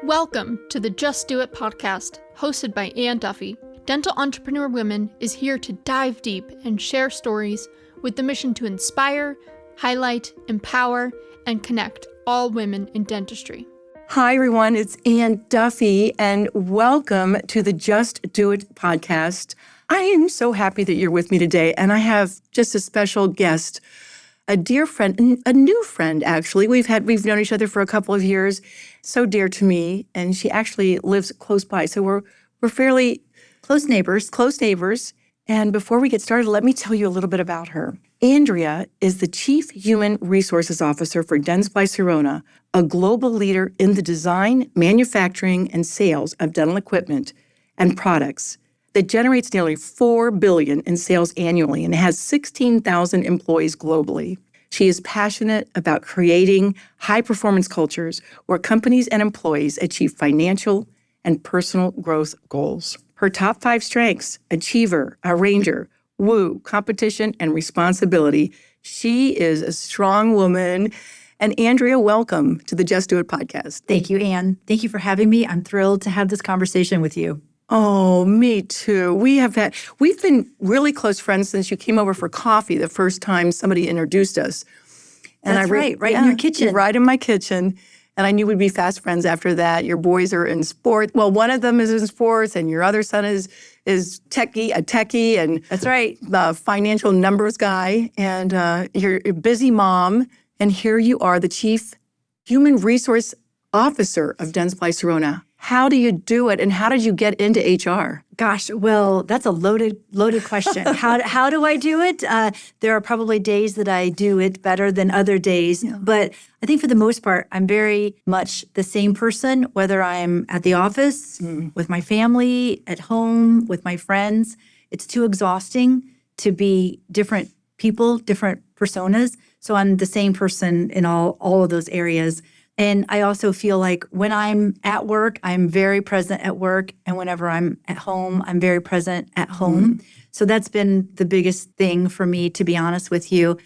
Welcome to the Just Do It podcast, hosted by Anne Duffy. Dental Entrepreneur Women is here to dive deep and share stories with the mission to inspire, highlight, empower, and connect all women in dentistry. Hi, everyone. It's Anne Duffy, and welcome to the Just Do It podcast. I am so happy that you're with me today, and I have just a special guest, a dear friend, a new friend, actually. We've known each other for a couple of years, so dear to me, and she actually lives close by, so we're fairly close neighbors. And before we get started, let me tell you a little bit about her. Andrea is the Chief Human Resources Officer for Dentsply Sirona, a global leader in the design, manufacturing, and sales of dental equipment and products that generates nearly $4 billion in sales annually and has 16,000 employees globally. She is passionate about creating high-performance cultures where companies and employees achieve financial and personal growth goals. Her top 5 strengths: achiever, arranger, woo, competition, and responsibility. She is a strong woman. And Andrea, welcome to the Just Do It podcast. Thank you, Anne. Thank you for having me. I'm thrilled to have this conversation with you. Oh, me too. We've been really close friends since you came over for coffee the first time somebody introduced us. And That's right in your kitchen. Right in my kitchen. And I knew we'd be fast friends after that. Your boys are in sports. Well, one of them is in sports, and your other son is a techie, and that's right, the financial numbers guy. And you're a busy mom. And here you are, the Chief Human Resource Officer of Dentsply Sirona. How do you do it, and how did you get into HR? Gosh, well, that's a loaded question. How do I do it? There are probably days that I do it better than other days, but I think for the most part, I'm very much the same person, whether I'm at the office, with my family, at home, with my friends. It's too exhausting to be different people, different personas. So I'm the same person in all of those areas. And I also feel like when I'm at work, I'm very present at work. And whenever I'm at home, I'm very present at home. So that's been the biggest thing for me, to be honest with you.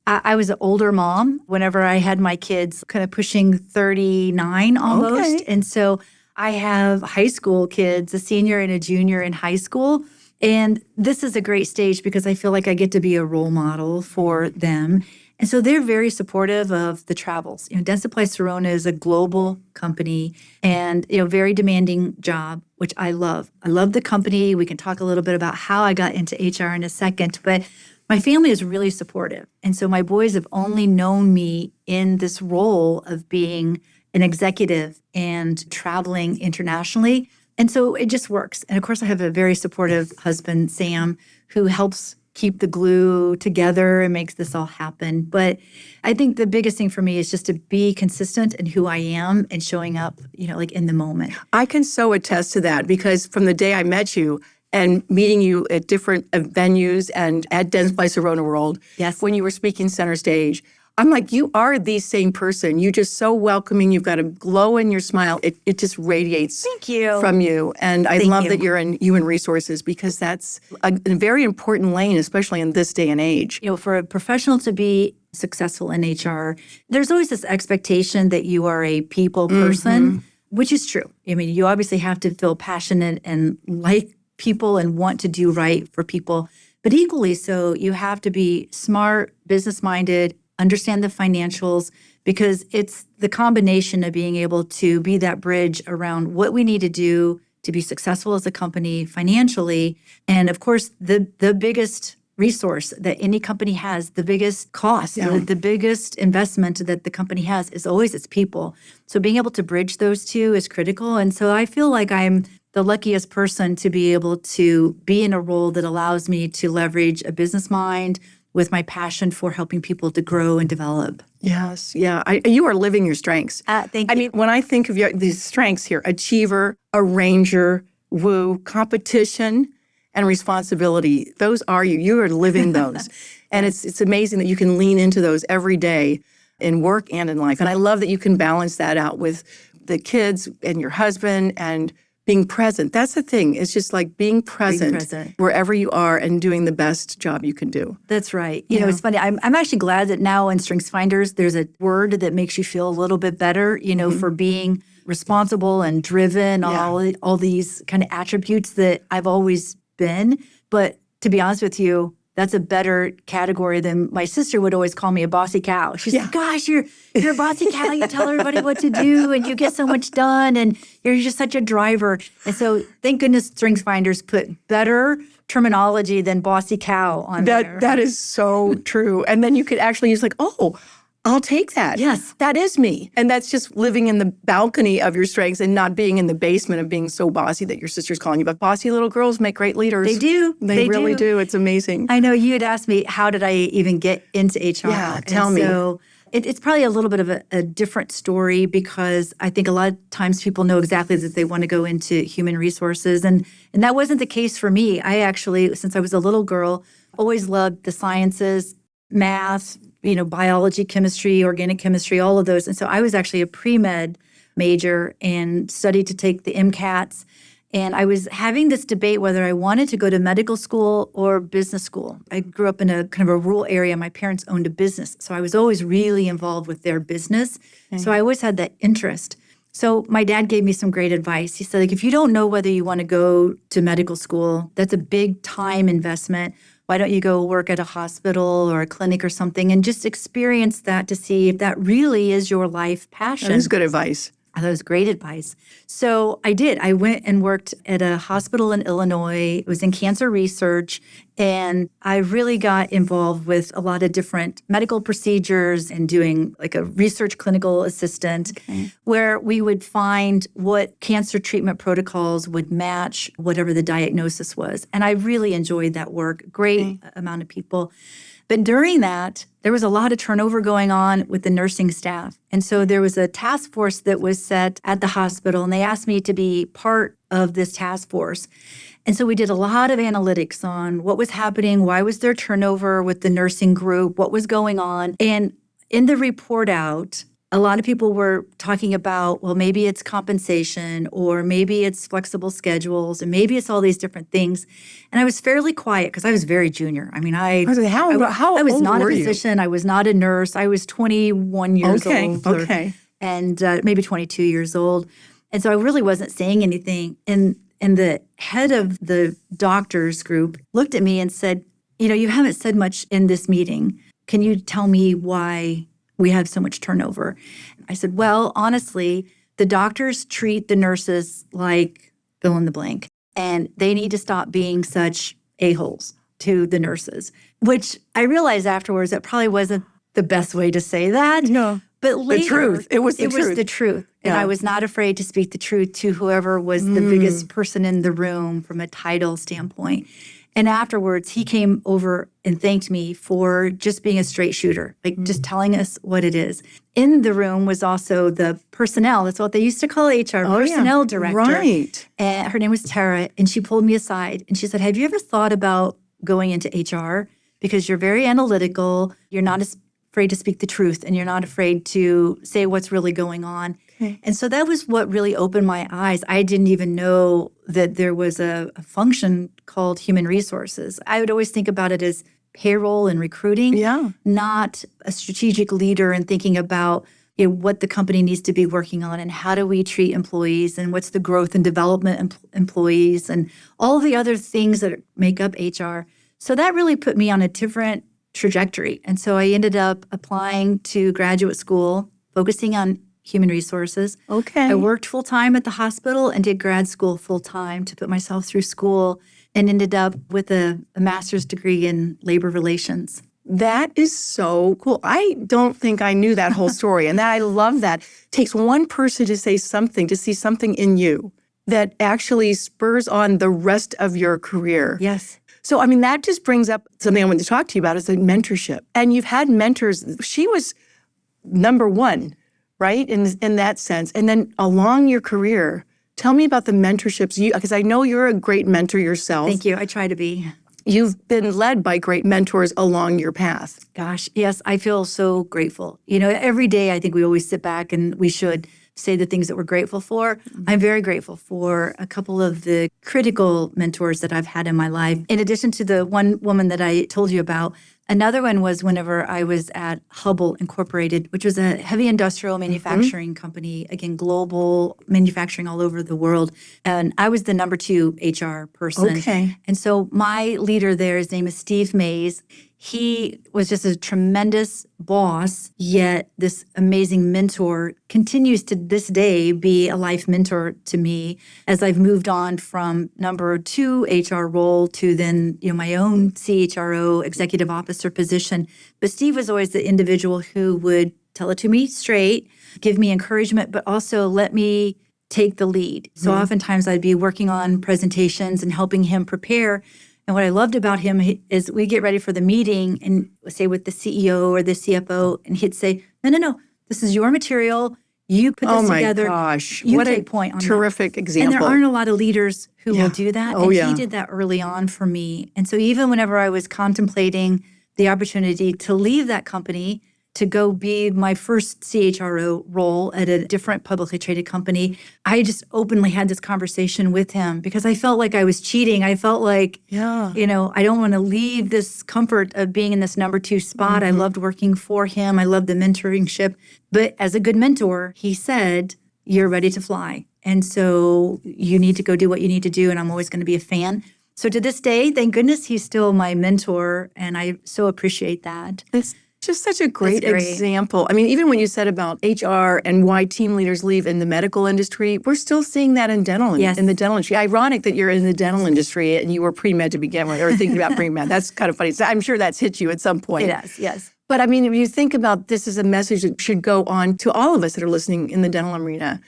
I was an older mom whenever I had my kids, kind of pushing 39 almost. Okay. And so I have high school kids, a senior and a junior in high school. And this is a great stage because I feel like I get to be a role model for them. And so they're very supportive of the travels. Dentsply Sirona is a global company and, very demanding job, which I love. I love the company. We can talk a little bit about how I got into HR in a second, but my family is really supportive. And so my boys have only known me in this role of being an executive and traveling internationally. And so it just works. And of course, I have a very supportive husband, Sam, who helps keep the glue together and makes this all happen. But I think the biggest thing for me is just to be consistent in who I am and showing up, like in the moment. I can so attest to that because from the day I met you and meeting you at different venues and at Dentsply Sirona World, yes, when you were speaking center stage, I'm like, you are the same person. You're just so welcoming. You've got a glow in your smile. It just radiates Thank you. from you. And I Thank love you. that you're in human resources because that's a very important lane, especially in this day and age. For a professional to be successful in HR, there's always this expectation that you are a people person, which is true. I mean, you obviously have to feel passionate and like people and want to do right for people. But equally so, you have to be smart, business-minded, understand the financials, because it's the combination of being able to be that bridge around what we need to do to be successful as a company financially. And of course, the biggest resource that any company has, the biggest cost, the biggest investment that the company has is always its people. So being able to bridge those two is critical. And so I feel like I'm the luckiest person to be able to be in a role that allows me to leverage a business mind with my passion for helping people to grow and develop. Yes, yeah. You are living your strengths. Thank you. I mean, when I think of these strengths here, achiever, arranger, woo, competition, and responsibility, those are you. You are living those. And it's amazing that you can lean into those every day in work and in life. And I love that you can balance that out with the kids and your husband and being present. That's the thing. It's just like being present wherever you are and doing the best job you can do. That's right. You know, it's funny. I'm actually glad that now in StrengthsFinders, there's a word that makes you feel a little bit better, you know, for being responsible and driven, all these kind of attributes that I've always been. But to be honest with you, that's a better category than my sister would always call me a bossy cow. She's like, gosh, you're a bossy cow. You tell everybody what to do and you get so much done and you're just such a driver. And so thank goodness StrengthsFinders put better terminology than bossy cow on there. That is so true. And then you could actually use like, oh, I'll take that. Yes. That is me. And that's just living in the balcony of your strengths and not being in the basement of being so bossy that your sister's calling you. But bossy little girls make great leaders. They do. They really do. It's amazing. I know you had asked me, how did I even get into HR? Yeah, tell me. So it's probably a little bit of a different story because I think a lot of times people know exactly that they want to go into human resources. And that wasn't the case for me. I actually, since I was a little girl, always loved the sciences, math, biology, chemistry, organic chemistry, all of those. And so I was actually a pre-med major and studied to take the MCATs. And I was having this debate whether I wanted to go to medical school or business school. I grew up in a kind of a rural area. My parents owned a business. So I was always really involved with their business. So I always had that interest. So my dad gave me some great advice. He said, like, if you don't know whether you want to go to medical school, that's a big time investment. Why don't you go work at a hospital or a clinic or something and just experience that to see if that really is your life passion? That is good advice. That was great advice. So I did. I went and worked at a hospital in Illinois. It was in cancer research. And I really got involved with a lot of different medical procedures and doing like a research clinical assistant where we would find what cancer treatment protocols would match whatever the diagnosis was. And I really enjoyed that work. Great amount of people. But during that, there was a lot of turnover going on with the nursing staff. And so there was a task force that was set at the hospital, and they asked me to be part of this task force. And so we did a lot of analytics on what was happening, why was there turnover with the nursing group, what was going on. And in the report out, a lot of people were talking about, well, maybe it's compensation or maybe it's flexible schedules and maybe it's all these different things. And I was fairly quiet because I was very junior. I mean, I was not a physician. I was not a nurse. I was 21 years old. And maybe 22 years old. And so I really wasn't saying anything. And the head of the doctors group looked at me and said, you haven't said much in this meeting. Can you tell me why we have so much turnover? I said, well, honestly, the doctors treat the nurses like fill in the blank, and they need to stop being such a-holes to the nurses, which I realized afterwards that probably wasn't the best way to say that. No. But later, the truth. It was the truth. And I was not afraid to speak the truth to whoever was the biggest person in the room from a title standpoint. And afterwards, he came over and thanked me for just being a straight shooter, like just telling us what it is. In the room was also the personnel. That's what they used to call HR, personnel director. Right. And her name was Tara, and she pulled me aside and she said, have you ever thought about going into HR? Because you're very analytical. You're not as afraid to speak the truth, and you're not afraid to say what's really going on. And so that was what really opened my eyes. I didn't even know that there was a function called human resources. I would always think about it as payroll and recruiting, not a strategic leader and thinking about what the company needs to be working on and how do we treat employees and what's the growth and development employees and all the other things that make up HR. So that really put me on a different trajectory. And so I ended up applying to graduate school, focusing on human resources. I worked full-time at the hospital and did grad school full-time to put myself through school and ended up with a master's degree in labor relations. That is so cool. I don't think I knew that whole story. And I love that. It takes one person to say something, to see something in you that actually spurs on the rest of your career. Yes. So, I mean, that just brings up something I wanted to talk to you about is the mentorship. And you've had mentors. She was number one, right, in that sense. And then along your career, tell me about the mentorships. Because I know you're a great mentor yourself. Thank you. I try to be. You've been led by great mentors along your path. Gosh, yes, I feel so grateful. Every day I think we always sit back and we should say the things that we're grateful for. I'm very grateful for a couple of the critical mentors that I've had in my life. In addition to the one woman that I told you about, another one was whenever I was at Hubble Incorporated, which was a heavy industrial manufacturing company, again, global manufacturing all over the world. And I was the number 2 HR person. Okay. And so my leader there, his name is Steve Mays. He was just a tremendous boss, yet this amazing mentor continues to this day be a life mentor to me as I've moved on from number 2 HR role to then, my own CHRO executive officer position. But Steve was always the individual who would tell it to me straight, give me encouragement, but also let me take the lead. So oftentimes I'd be working on presentations and helping him prepare. And what I loved about him is we get ready for the meeting and say with the CEO or the CFO, and he'd say, no, this is your material. You put this together. Oh my gosh. You What take a point on terrific that. example. And there aren't a lot of leaders who will do that. Oh, and yeah. he did that early on for me. And so even whenever I was contemplating the opportunity to leave that company to go be my first CHRO role at a different publicly traded company, I just openly had this conversation with him because I felt like I was cheating. I felt like, I don't want to leave this comfort of being in this number 2 spot. I loved working for him. I loved the mentorship. But as a good mentor, he said, you're ready to fly. And so you need to go do what you need to do. And I'm always going to be a fan. So to this day, thank goodness he's still my mentor. And I so appreciate that. It's just such a great example. I mean, even when you said about HR and why team leaders leave in the medical industry, we're still seeing that in dental, in the dental industry. Ironic that you're in the dental industry and you were pre-med to begin with, or thinking about pre-med. That's kind of funny. So I'm sure that's hit you at some point. It has, yes. But I mean, if you think about this as a message that should go on to all of us that are listening in the dental arena,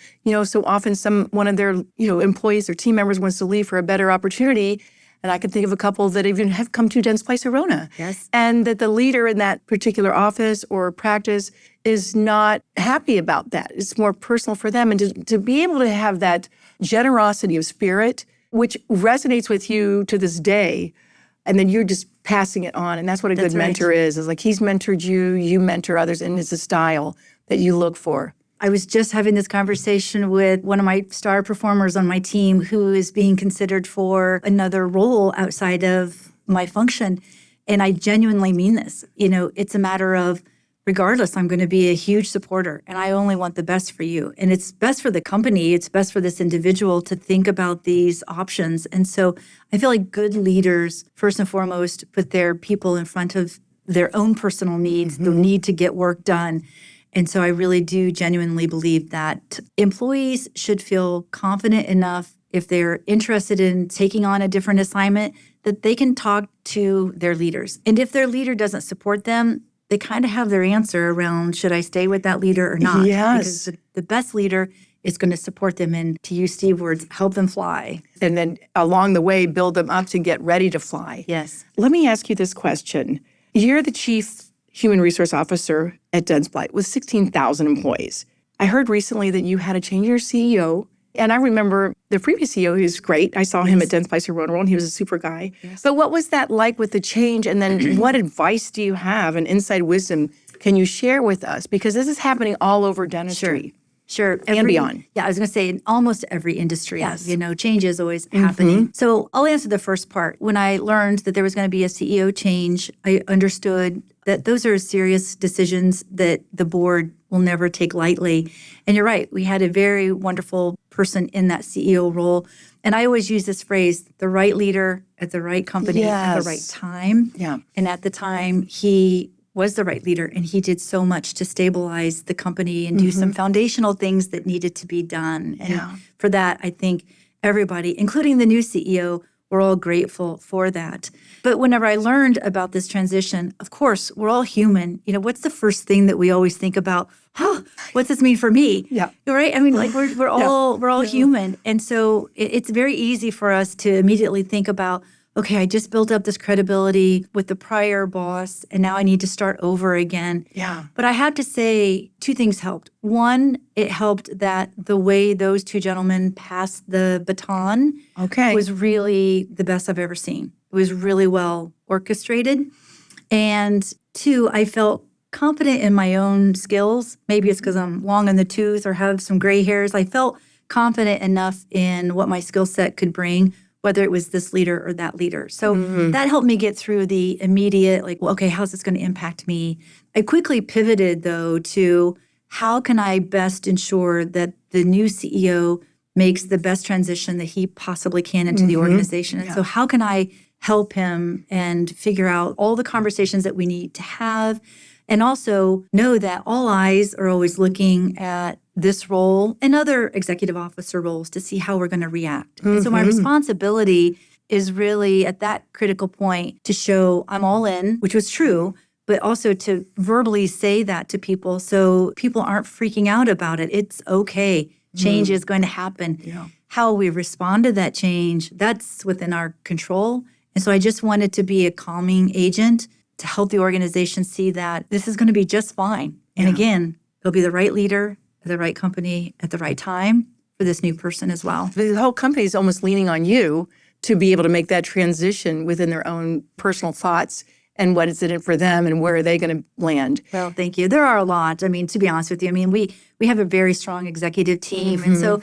so often one of their, employees or team members wants to leave for a better opportunity. And I can think of a couple that even have come to Dentsply Sirona. Yes. And that the leader in that particular office or practice is not happy about that. It's more personal for them. And to be able to have that generosity of spirit, which resonates with you to this day, and then you're just passing it on. And that's what a good mentor is like he's mentored you, you mentor others, and it's a style that you look for. I was just having this conversation with one of my star performers on my team who is being considered for another role outside of my function. And I genuinely mean this. It's a matter of, regardless, I'm going to be a huge supporter and I only want the best for you. And it's best for the company. It's best for this individual to think about these options. And so I feel like good leaders, first and foremost, put their people in front of their own personal needs, the need to get work done. And so I really do genuinely believe that employees should feel confident enough if they're interested in taking on a different assignment that they can talk to their leaders. And if their leader doesn't support them, they kind of have their answer around, should I stay with that leader or not? Yes. Because the best leader is going to support them and, to use Steve's words, help them fly. And then along the way, build them up to get ready to fly. Yes. Let me ask you this question. You're the chief human resource officer at Dentsply with 16,000 employees. I heard recently that you had to change your CEO. And I remember the previous CEO, he was great. I saw him at Dentsply Sirona, and he was a super guy. Yes. But what was that like with the change? And then what advice do you have and inside wisdom can you share with us? Because this is happening all over dentistry. Sure. And beyond. Yeah, I was going to say in almost every industry, change is always happening. So I'll answer the first part. When I learned that there was going to be a CEO change, I understood that those are serious decisions that the board will never take lightly. And you're right, we had a very wonderful person in that CEO role. And I always use this phrase, the right leader at the right company at the right time. Yeah. And at the time, he was the right leader, and he did so much to stabilize the company and do some foundational things that needed to be done. And for that, I think everybody, including the new CEO, we're all grateful for that. But whenever I learned about this transition, of course, we're all human. What's the first thing that we always think about? What's this mean for me? Yeah. Right? I mean, like we're all human. And so it's very easy for us to immediately think about, okay, I just built up this credibility with the prior boss, and now I need to start over again. Yeah. But I have to say, two things helped. One, it helped that the way those two gentlemen passed the baton was really the best I've ever seen. It was really well orchestrated. And two, I felt confident in my own skills. Maybe it's because I'm long in the tooth or have some gray hairs. I felt confident enough in what my skill set could bring, whether it was this leader or that leader. So that helped me get through the immediate, like, well, okay, how's this going to impact me? I quickly pivoted, though, to how can I best ensure that the new CEO makes the best transition that he possibly can into the organization? And so how can I help him and figure out all the conversations that we need to have, and also know that all eyes are always looking at this role and other executive officer roles to see how we're going to react. And so my responsibility is really at that critical point to show I'm all in, which was true, but also to verbally say that to people so people aren't freaking out about it. It's okay. Change is going to happen. Yeah. How we respond to that change, that's within our control. And so I just wanted to be a calming agent to help the organization see that this is going to be just fine. And again, it'll be the right leader at the right company at the right time for this new person as well. The whole company is almost leaning on you to be able to make that transition within their own personal thoughts and what is in it for them and where are they going to land. Well, thank you. There are a lot. I mean, to be honest with you, I mean, we have a very strong executive team. And so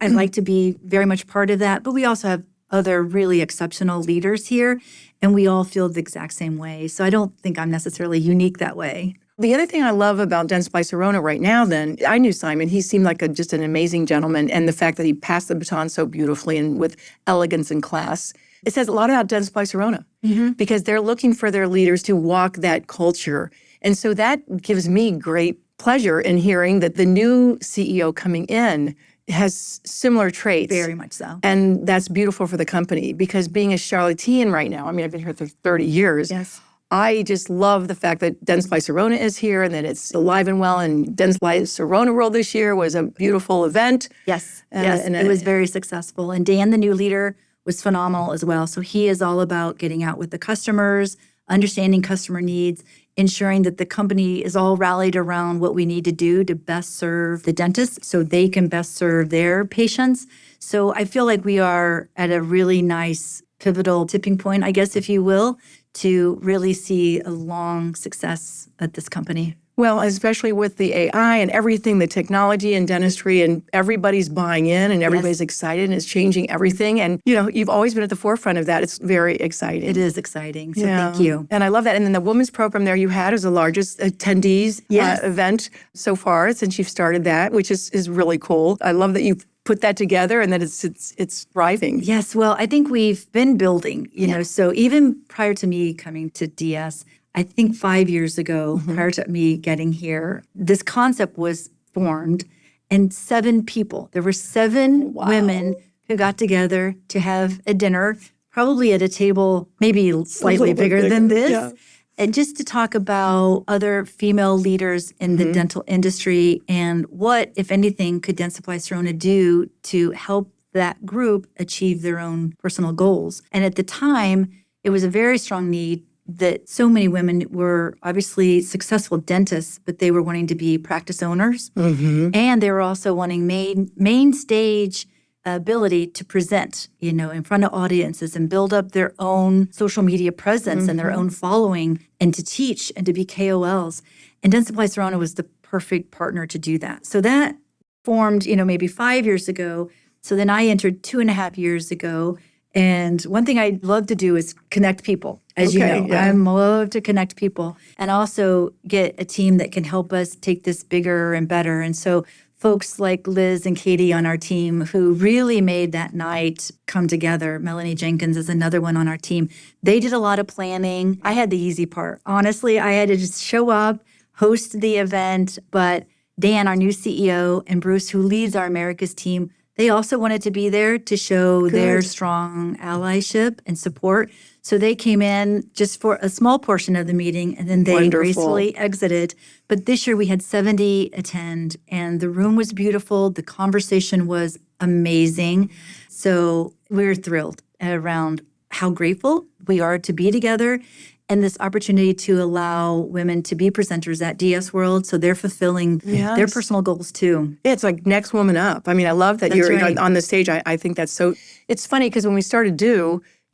I'd like to be very much part of that. But we also have other really exceptional leaders here, and we all feel the exact same way. So I don't think I'm necessarily unique that way. The other thing I love about Dentsply Sirona right now, then, I knew Simon. He seemed like just an amazing gentleman, and the fact that he passed the baton so beautifully and with elegance and class. It says a lot about Dentsply Sirona because they're looking for their leaders to walk that culture. And so that gives me great pleasure in hearing that the new CEO coming in has similar traits. Very much so. And that's beautiful for the company because being a Charlottean right now, I mean, I've been here for 30 years. Yes. I just love the fact that Dentsply Sirona is here and that it's alive and well. And Dentsply Sirona World this year was a beautiful event. Yes, and it was very successful. And Dan, the new leader, was phenomenal as well. So he is all about getting out with the customers, understanding customer needs, ensuring that the company is all rallied around what we need to do to best serve the dentists so they can best serve their patients. So I feel like we are at a really nice pivotal tipping point, I guess, if you will, to really see a long success at this company. Well, especially with the AI and everything, the technology and dentistry, and everybody's buying in and everybody's excited and it's changing everything. And, you know, you've always been at the forefront of that. It's very exciting. It is exciting. So thank you. And I love that. And then the women's program there you had is the largest attendees event so far since you've started that, which is really cool. I love that you've put that together and that it's thriving. Yes. Well, I think we've been building, you know, so even prior to me coming to DS, I think 5 years ago, prior to me getting here, this concept was formed and 7 people. There were 7 women who got together to have a dinner, probably at a table maybe slightly bigger than this, and just to talk about other female leaders in the dental industry and what, if anything, could Dentsply Sirona do to help that group achieve their own personal goals. And at the time, it was a very strong need that so many women were obviously successful dentists, but they were wanting to be practice owners. And they were also wanting main stage ability to present, you know, in front of audiences and build up their own social media presence and their own following and to teach and to be KOLs. And Dentsply Sirona was the perfect partner to do that. So that formed, you know, maybe 5 years ago. So then I entered 2.5 years ago. And one thing I love to do is connect people. As you know, I love to connect people and also get a team that can help us take this bigger and better. And so folks like Liz and Katie on our team who really made that night come together. Melanie Jenkins is another one on our team. They did a lot of planning. I had the easy part. Honestly, I had to just show up, host the event. But Dan, our new CEO, and Bruce, who leads our Americas team, they also wanted to be there to show their strong allyship and support. So they came in just for a small portion of the meeting, and then they gracefully exited. But this year we had 70 attend, and the room was beautiful. The conversation was amazing. So we're thrilled around how grateful we are to be together and this opportunity to allow women to be presenters at DS World, so they're fulfilling their personal goals too. It's like next woman up. I mean, I love that you're on the stage. I think that's so. It's funny because when we started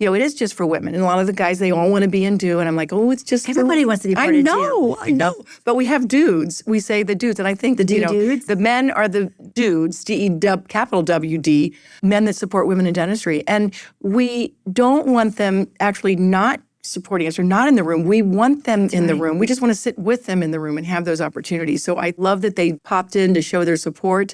it is just for women. And a lot of the guys, they all want to be and do. And I'm like, oh, it's just Everybody wants to be part of it, too. I know. But we have dudes. We say the dudes. And I think dudes? the men are the dudes, capital WD, men that support women in dentistry. And we don't want them actually not supporting us or not in the room. We want them in the room. We just want to sit with them in the room and have those opportunities. So I love that they popped in to show their support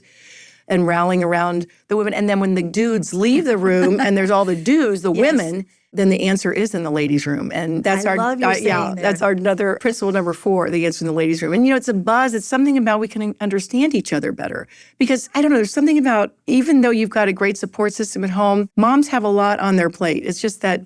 and rallying around the women. And then when the dudes leave the room and there's all the dudes, the women, then the answer is in the ladies' room. And that's that's our another principle number 4, the answer in the ladies' room. And it's a buzz. It's something about we can understand each other better. Because I don't know, there's something about, even though you've got a great support system at home, moms have a lot on their plate. It's just that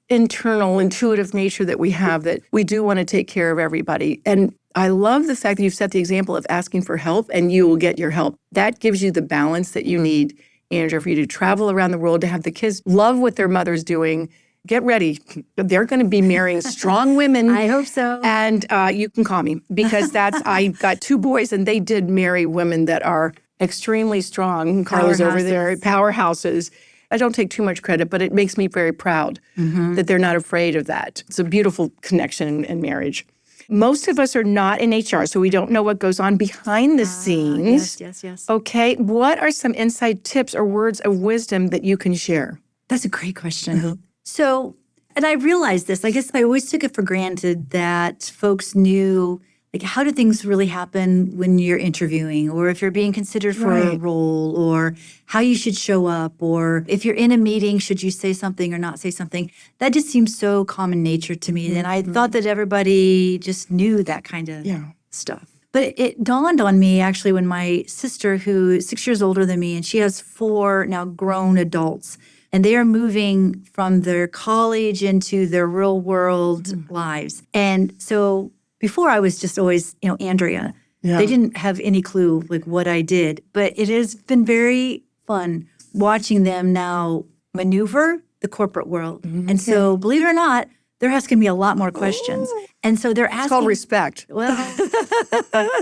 internal, intuitive nature that we have, that we do want to take care of everybody. And I love the fact that you've set the example of asking for help and you will get your help. That gives you the balance that you need, Andrea, for you to travel around the world, to have the kids love what their mother's doing. Get ready. They're going to be marrying strong women. I hope so. And you can call me, because I got 2 boys and they did marry women that are extremely strong. Carla's over there, powerhouses. I don't take too much credit, but it makes me very proud that they're not afraid of that. It's a beautiful connection in marriage. Most of us are not in HR, so we don't know what goes on behind the scenes. Yes. Okay, what are some inside tips or words of wisdom that you can share? That's a great question. So, and I realized this, I guess I always took it for granted that folks knew, like, how do things really happen when you're interviewing, or if you're being considered for a role, or how you should show up, or if you're in a meeting, should you say something or not say something? That just seems so common nature to me. And I thought that everybody just knew that kind of stuff. But it dawned on me, actually, when my sister, who is 6 years older than me, and she has 4 now grown adults, and they are moving from their college into their real world lives. And so before, I was just always, Andrea. Yeah. They didn't have any clue, like, what I did. But it has been very fun watching them now maneuver the corporate world. And so, believe it or not, they're asking me a lot more questions. And so they're asking— It's called respect. Well,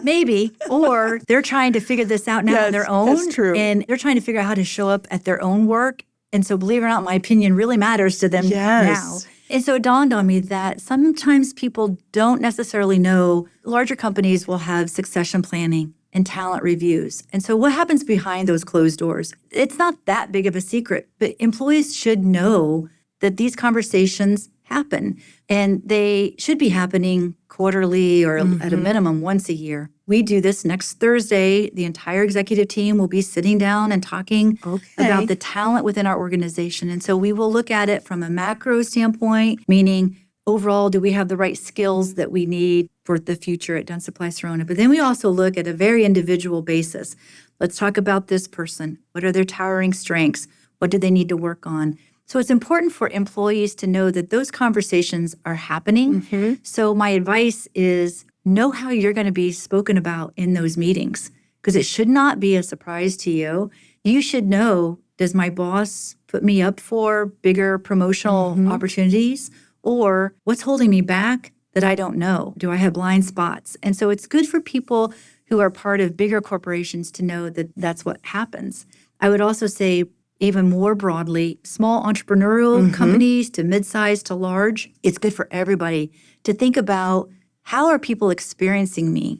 maybe. Or they're trying to figure this out now on their own. That's true. And they're trying to figure out how to show up at their own work. And so, believe it or not, my opinion really matters to them now. And so it dawned on me that sometimes people don't necessarily know. Larger companies will have succession planning and talent reviews. And so what happens behind those closed doors? It's not that big of a secret, but employees should know that these conversations happen, and they should be happening quarterly or at a minimum once a year. We do this next Thursday. The entire executive team will be sitting down and talking about the talent within our organization. And so we will look at it from a macro standpoint, meaning overall, do we have the right skills that we need for the future at Dentsply Sirona? But then we also look at a very individual basis. Let's talk about this person. What are their towering strengths? What do they need to work on? So it's important for employees to know that those conversations are happening. So my advice is, know how you're going to be spoken about in those meetings, because it should not be a surprise to you. You should know, does my boss put me up for bigger promotional opportunities? Or what's holding me back that I don't know? Do I have blind spots? And so it's good for people who are part of bigger corporations to know that that's what happens. I would also say, even more broadly, small entrepreneurial companies to mid-size to large, it's good for everybody to think about, how are people experiencing me?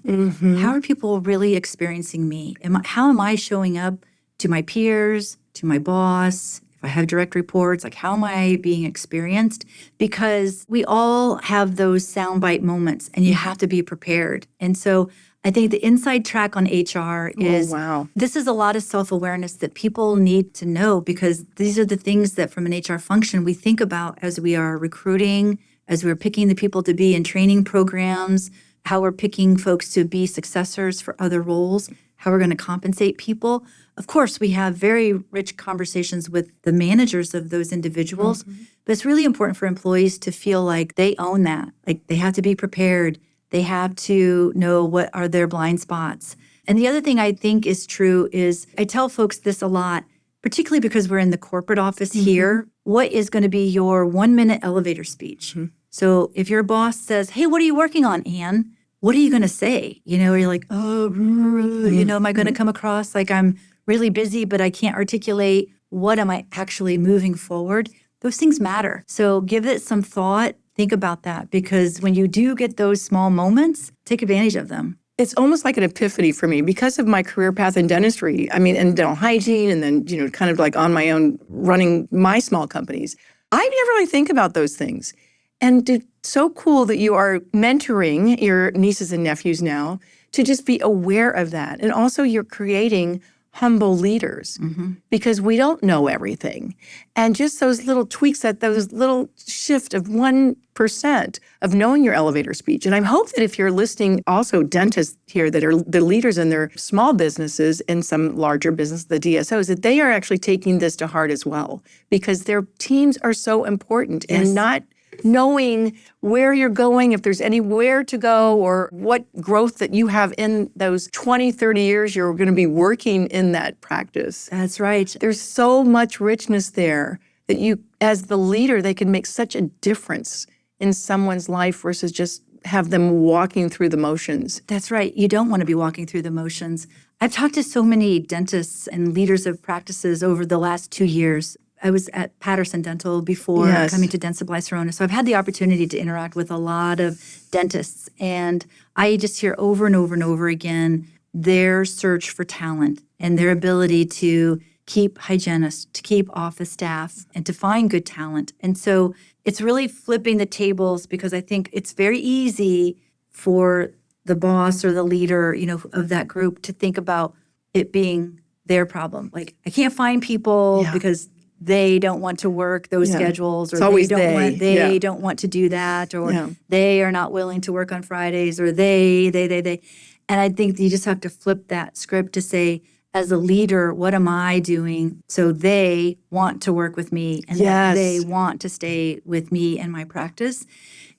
How are people really experiencing me? How am I showing up to my peers, to my boss? If I have direct reports, like, how am I being experienced? Because we all have those soundbite moments, and you have to be prepared. And so I think the inside track on HR is, this is a lot of self-awareness that people need to know, because these are the things that from an HR function we think about as we are recruiting, as we're picking the people to be in training programs, how we're picking folks to be successors for other roles, how we're going to compensate people. Of course, we have very rich conversations with the managers of those individuals, but it's really important for employees to feel like they own that. Like, they have to be prepared. They have to know what are their blind spots. And the other thing I think is true is, I tell folks this a lot, particularly because we're in the corporate office here, what is going to be your 1-minute elevator speech? So if your boss says, hey, what are you working on, Anne? What are you going to say? You're like, am I going to come across like I'm really busy, but I can't articulate what am I actually moving forward? those things matter. So give it some thought. Think about that, because when you do get those small moments, take advantage of them. It's almost like an epiphany for me because of my career path in dentistry. I mean, and dental hygiene, and then, kind of like on my own running my small companies. I never really think about those things. And it's so cool that you are mentoring your nieces and nephews now to just be aware of that. And also you're creating humble leaders because we don't know everything. And just those little tweaks, those little shift of 1% of knowing your elevator speech. And I hope that if you're listening, also dentists here that are the leaders in their small businesses and some larger business, the DSOs, that they are actually taking this to heart as well, because their teams are so important. Yes. And not knowing where you're going, if there's anywhere to go, or what growth that you have in those 20, 30 years you're going to be working in that practice. That's right. There's so much richness there that you, as the leader, they can make such a difference in someone's life versus just have them walking through the motions. That's right. You don't want to be walking through the motions. I've talked to so many dentists and leaders of practices over the last 2 years. I was at Patterson Dental before coming to Dentsply Sirona. So I've had the opportunity to interact with a lot of dentists. And I just hear over and over and over again their search for talent and their ability to keep hygienists, to keep office staff, and to find good talent. And so it's really flipping the tables, because I think it's very easy for the boss or the leader, of that group to think about it being their problem. Like, I can't find people because they don't want to work those schedules, or they don't want to do that, or they are not willing to work on Fridays, or they. And I think you just have to flip that script to say, as a leader, what am I doing so they want to work with me and that they want to stay with me and my practice?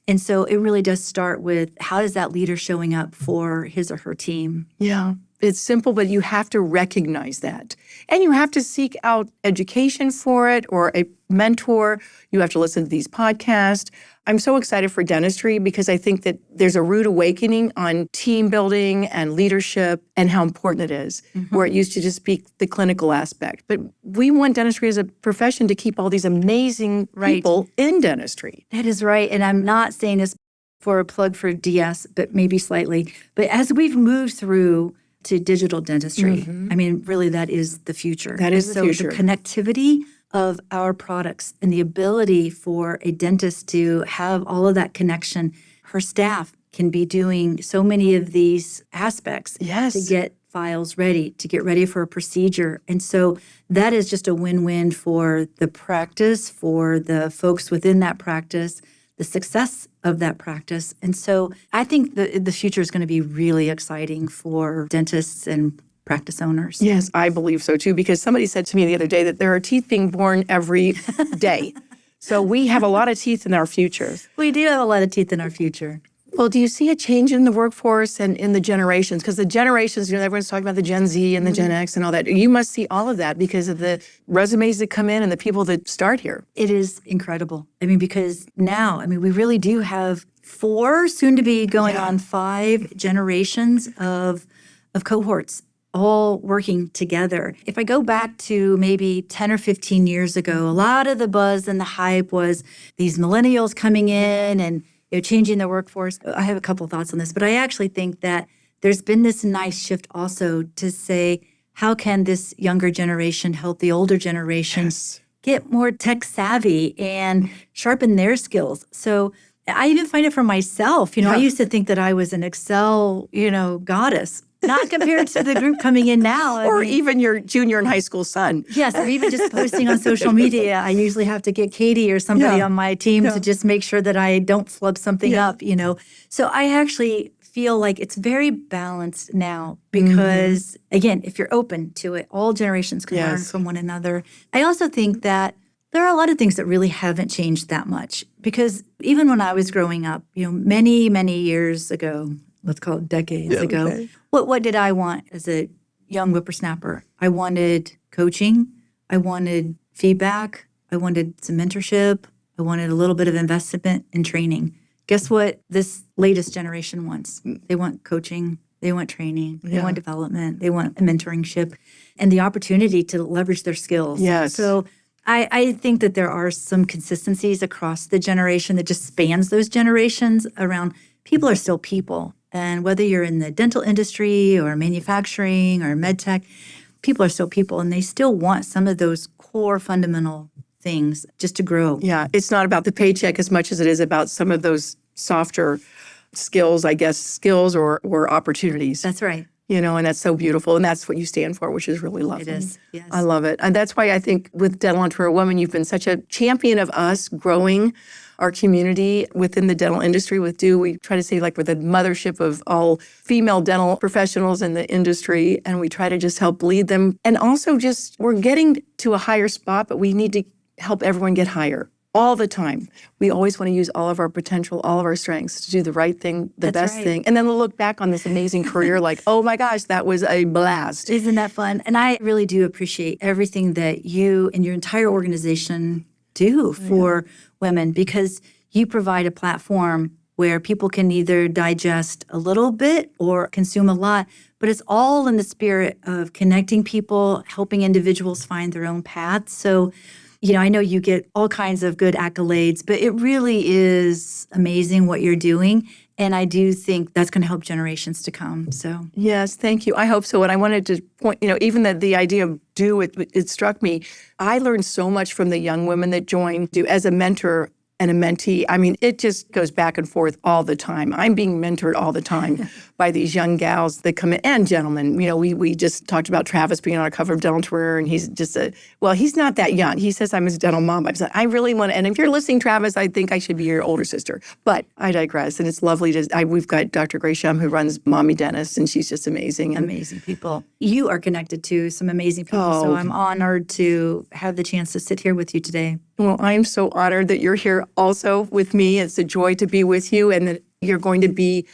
And so it really does start with, how is that leader showing up for his or her team? Yeah. It's simple, but you have to recognize that. And you have to seek out education for it, or a mentor. You have to listen to these podcasts. I'm so excited for dentistry because I think that there's a rude awakening on team building and leadership and how important it is, where it used to just be the clinical aspect. But we want dentistry as a profession to keep all these amazing people in dentistry. That is right. And I'm not saying this for a plug for DS, but maybe slightly. But as we've moved through to digital dentistry, I mean, really, that is the future. That is the future. The connectivity of our products and the ability for a dentist to have all of that connection. Her staff can be doing so many of these aspects to get files ready, to get ready for a procedure. And so that is just a win-win for the practice, for the folks within that practice, the success of that practice. And so I think the future is going to be really exciting for dentists and practice owners. Yes, I believe so too, because somebody said to me the other day that there are teeth being born every day. So we have a lot of teeth in our future. We do have a lot of teeth in our future. Well, do you see a change in the workforce and in the generations? Because the generations, everyone's talking about the Gen Z and the Gen X and all that. You must see all of that because of the resumes that come in and the people that start here. It is incredible. I mean, because now, we really do have 4, soon to be going on 5 generations of cohorts all working together. If I go back to maybe 10 or 15 years ago, a lot of the buzz and the hype was these millennials coming in and changing the workforce. I have a couple of thoughts on this, but I actually think that there's been this nice shift also to say, how can this younger generation help the older generation get more tech savvy and sharpen their skills? So I even find it for myself. I used to think that I was an Excel, goddess. Not compared to the group coming in now. Or even your junior in high school son. Yes, or even just posting on social media. I usually have to get Katie or somebody on my team to just make sure that I don't flub something up, So I actually feel like it's very balanced now because, again, if you're open to it, all generations can learn from one another. I also think that there are a lot of things that really haven't changed that much, because even when I was growing up, many, many years ago, let's call it decades ago. What did I want as a young whippersnapper? I wanted coaching. I wanted feedback. I wanted some mentorship. I wanted a little bit of investment in training. Guess what this latest generation wants? They want coaching. They want training. They want development. They want a mentoringship and the opportunity to leverage their skills. Yes. So I think that there are some consistencies across the generation that just spans those generations around people are still people. And whether you're in the dental industry or manufacturing or med tech, people are still people and they still want some of those core fundamental things just to grow. Yeah, it's not about the paycheck as much as it is about some of those softer skills, I guess, skills or opportunities. That's right. And that's so beautiful. And that's what you stand for, which is really lovely. It is, yes. I love it. And that's why I think with Dental Entrepreneur Women, you've been such a champion of us growing our community within the dental industry with DO. We try to say like we're the mothership of all female dental professionals in the industry. And we try to just help lead them. And also just we're getting to a higher spot, but we need to help everyone get higher. All the time. We always want to use all of our potential, all of our strengths to do the right thing, the best thing. And then we'll look back on this amazing career like, oh my gosh, that was a blast. Isn't that fun? And I really do appreciate everything that you and your entire organization do for women because you provide a platform where people can either digest a little bit or consume a lot, but it's all in the spirit of connecting people, helping individuals find their own path. So I know you get all kinds of good accolades, but it really is amazing what you're doing. And I do think that's going to help generations to come. So yes, thank you. I hope so. And I wanted to point, even the idea of DO, it struck me. I learned so much from the young women that joined DO as a mentor and a mentee. I mean, it just goes back and forth all the time. I'm being mentored all the time by these young gals that come in, and gentlemen. We just talked about Travis being on a cover of Dental Entrepreneur, and he's just he's not that young. He says I'm his dental mom. I said, I really want to, and if you're listening, Travis, I think I should be your older sister. But I digress, and it's lovely we've got Dr. Graysham who runs Mommy Dentist, and she's just amazing. Amazing people. You are connected to some amazing people, so I'm honored to have the chance to sit here with you today. Well, I'm so honored that you're here also with me. It's a joy to be with you and that you're going to be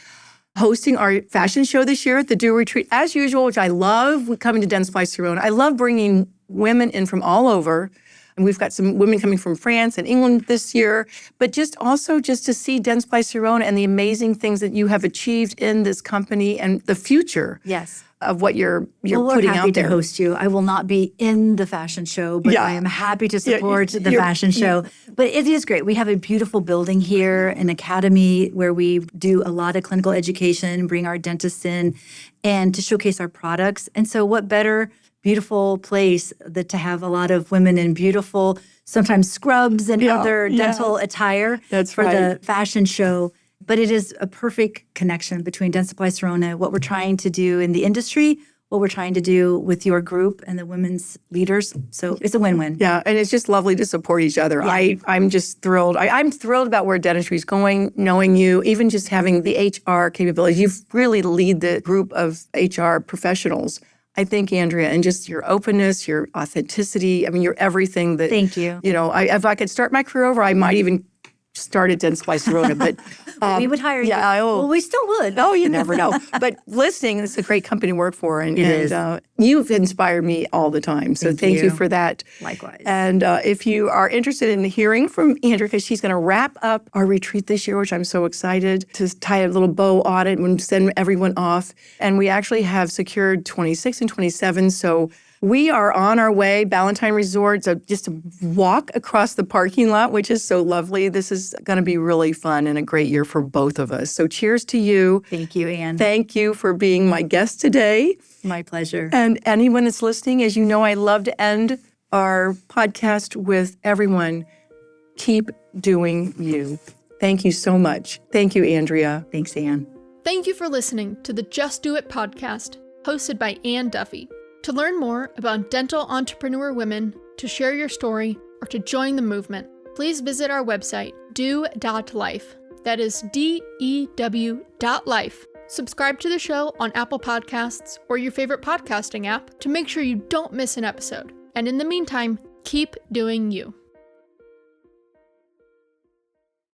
hosting our fashion show this year at the DO Retreat, as usual, which I love coming to Dentsply Sirona. I love bringing women in from all over. And we've got some women coming from France and England this year, but just to see Dentsply Sirona and the amazing things that you have achieved in this company and the future. Yes. Of what you're putting out there. We're happy to host you. I will not be in the fashion show, but I am happy to support the fashion show. But it is great. We have a beautiful building here, an academy where we do a lot of clinical education, bring our dentists in, and to showcase our products. And so what better beautiful place that to have a lot of women in beautiful, sometimes scrubs and other dental attire for the fashion show. But it is a perfect connection between Dentsply Sirona, what we're trying to do in the industry, what we're trying to do with your group and the women's leaders. So it's a win-win. Yeah, and it's just lovely to support each other. Yeah. I'm just thrilled. I'm thrilled about where dentistry is going, knowing you, even just having the HR capabilities. You really lead the group of HR professionals. I think, Andrea, and just your openness, your authenticity. I mean, you're everything that. Thank you. If I could start my career over, I might even start at Dentsply Sirona, but we would hire you. Well, we still would. Oh, you never know. But listening, it's a great company to work for, and you've inspired me all the time. So thank you for that. Likewise. And if you are interested in hearing from Andrea, because she's going to wrap up our retreat this year, which I'm so excited to tie a little bow on it and send everyone off. And we actually have secured 26 and 27. So we are on our way, Ballantine Resort, just a walk across the parking lot, which is so lovely. This is going to be really fun and a great year for both of us. So cheers to you. Thank you, Anne. Thank you for being my guest today. My pleasure. And anyone that's listening, as you know, I love to end our podcast with everyone, keep doing you. Thank you so much. Thank you, Andrea. Thanks, Anne. Thank you for listening to the Just Do It podcast, hosted by Anne Duffy. To learn more about dental entrepreneur women, to share your story, or to join the movement, please visit our website, dew.life. That is DEW.life. Subscribe to the show on Apple Podcasts or your favorite podcasting app to make sure you don't miss an episode. And in the meantime, keep doing you.